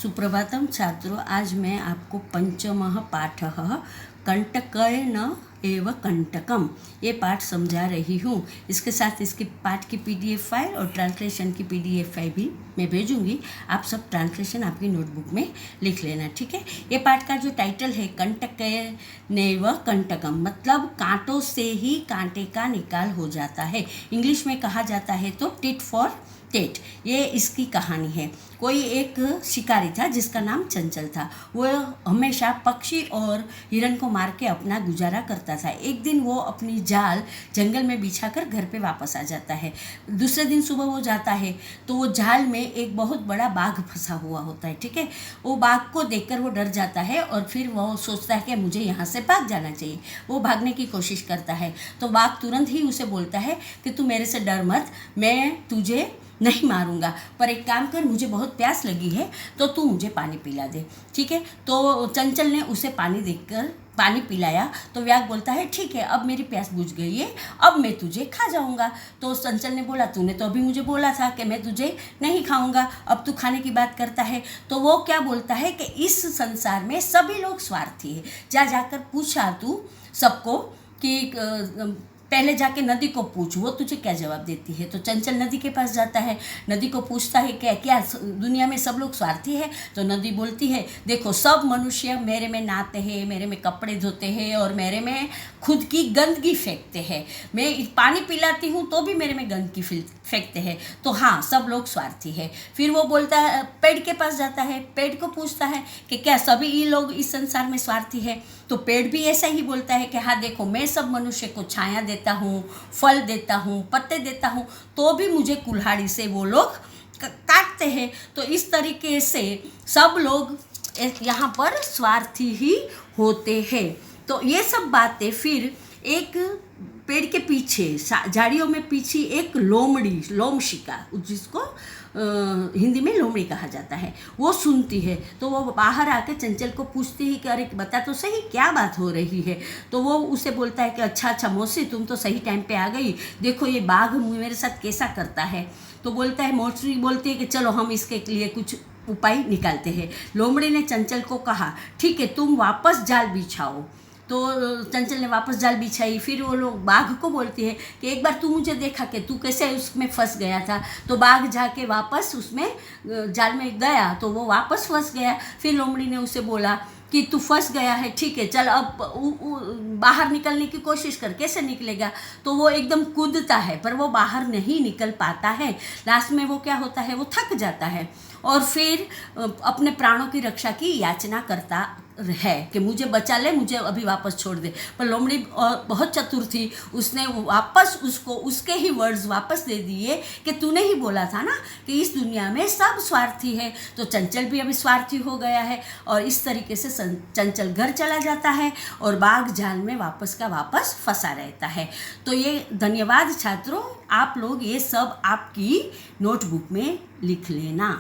सुप्रभातम छात्रों, आज मैं आपको पंचमः पाठः कंटकेन एव कंटकम ये पाठ समझा रही हूँ। इसके साथ इसकी पाठ की पीडीएफ फाइल और ट्रांसलेशन की पीडीएफ फाइल भी मैं भेजूंगी। आप सब ट्रांसलेशन आपकी नोटबुक में लिख लेना, ठीक है। ये पाठ का जो टाइटल है कंटकेनैव कंटकम, मतलब कांटों से ही कांटे का निकाल हो जाता है। इंग्लिश में कहा जाता है तो टिट फॉर टेट, ये इसकी कहानी है। कोई एक शिकारी था जिसका नाम चंचल था। वो हमेशा पक्षी और हिरन को मार के अपना गुजारा करता था। एक दिन वो अपनी जाल जंगल में बिछाकर घर पे वापस आ जाता है। दूसरे दिन सुबह वो जाता है तो वो जाल में एक बहुत बड़ा बाघ फंसा हुआ होता है, ठीक है। वो बाघ को देखकर वो डर जाता है और फिर वो सोचता है कि मुझे यहाँ से भाग जाना चाहिए। वो भागने की कोशिश करता है तो बाघ तुरंत ही उसे बोलता है कि तू मेरे से डर मत, मैं तुझे नहीं मारूंगा, पर एक काम कर, मुझे बहुत प्यास लगी है तो तू मुझे पानी पिला दे, ठीक है। तो चंचल ने उसे पानी देकर पानी पिलाया तो व्याघ बोलता है ठीक है, अब मेरी प्यास बुझ गई है, अब मैं तुझे खा जाऊंगा। तो चंचल ने बोला तूने तो अभी मुझे बोला था कि मैं तुझे नहीं खाऊंगा, अब तू खाने की बात करता है। तो वो क्या बोलता है कि इस संसार में सभी लोग स्वार्थी है। जाकर पूछा तू सबको कि पहले जाके नदी को पूछ, वो तुझे क्या जवाब देती है। तो चंचल नदी के पास जाता है, नदी को पूछता है कि क्या दुनिया में सब लोग स्वार्थी है। तो नदी बोलती है देखो, सब मनुष्य मेरे में नहाते हैं, मेरे में कपड़े धोते हैं और मेरे में खुद की गंदगी फेंकते हैं। मैं पानी पिलाती हूँ तो भी मेरे में गंदगी फेंकते हैं, तो हाँ सब लोग स्वार्थी है। फिर वो बोलता है, पेड़ के पास जाता है, पेड़ को पूछता है कि क्या सभी ये लोग इस संसार में स्वार्थी है। तो पेड़ भी ऐसा ही बोलता है कि हाँ देखो, मैं सब मनुष्य को छाया देता हूँ, फल देता हूँ, पत्ते देता हूँ, तो भी मुझे कुल्हाड़ी से वो लोग काटते हैं। तो इस तरीके से सब लोग यहाँ पर स्वार्थी ही होते हैं। तो ये सब बातें फिर एक पेड़ के पीछे झाड़ियों में पीछे एक लोमशिका, जिसको हिंदी में लोमड़ी कहा जाता है, वो सुनती है। तो वो बाहर आके चंचल को पूछती है कि अरे बता तो सही क्या बात हो रही है। तो वो उसे बोलता है कि अच्छा मौसी, तुम तो सही टाइम पे आ गई, देखो ये बाघ मेरे साथ कैसा करता है। तो बोलता है, मौसी बोलती है कि चलो हम इसके लिए कुछ उपाय निकालते हैं। लोमड़ी ने चंचल को कहा ठीक है, तुम वापस जाल बिछाओ। तो चंचल ने वापस जाल बिछाई। फिर वो लोग बाघ को बोलती है कि एक बार तू मुझे देखा कि तू कैसे उसमें फंस गया था। तो बाघ जाके वापस उसमें जाल में गया तो वो वापस फंस गया। फिर लोमड़ी ने उसे बोला कि तू फंस गया है, ठीक है, चल अब बाहर निकलने की कोशिश कर, कैसे निकलेगा। तो वो एकदम कूदता है पर वो बाहर नहीं निकल पाता है। लास्ट में वो क्या होता है, वो थक जाता है और फिर अपने प्राणों की रक्षा की याचना करता है कि मुझे बचा ले, मुझे अभी वापस छोड़ दे। पर लोमड़ी बहुत चतुर थी, उसने वापस उसको उसके ही वर्ड्स वापस दे दिए कि तूने ही बोला था ना कि इस दुनिया में सब स्वार्थी है। तो चंचल भी अभी स्वार्थी हो गया है और इस तरीके से चंचल घर चला जाता है और बाघ जाल में वापस का वापस फंसा रहता है। तो ये धन्यवाद छात्रों, आप लोग ये सब आपकी नोटबुक में लिख लेना।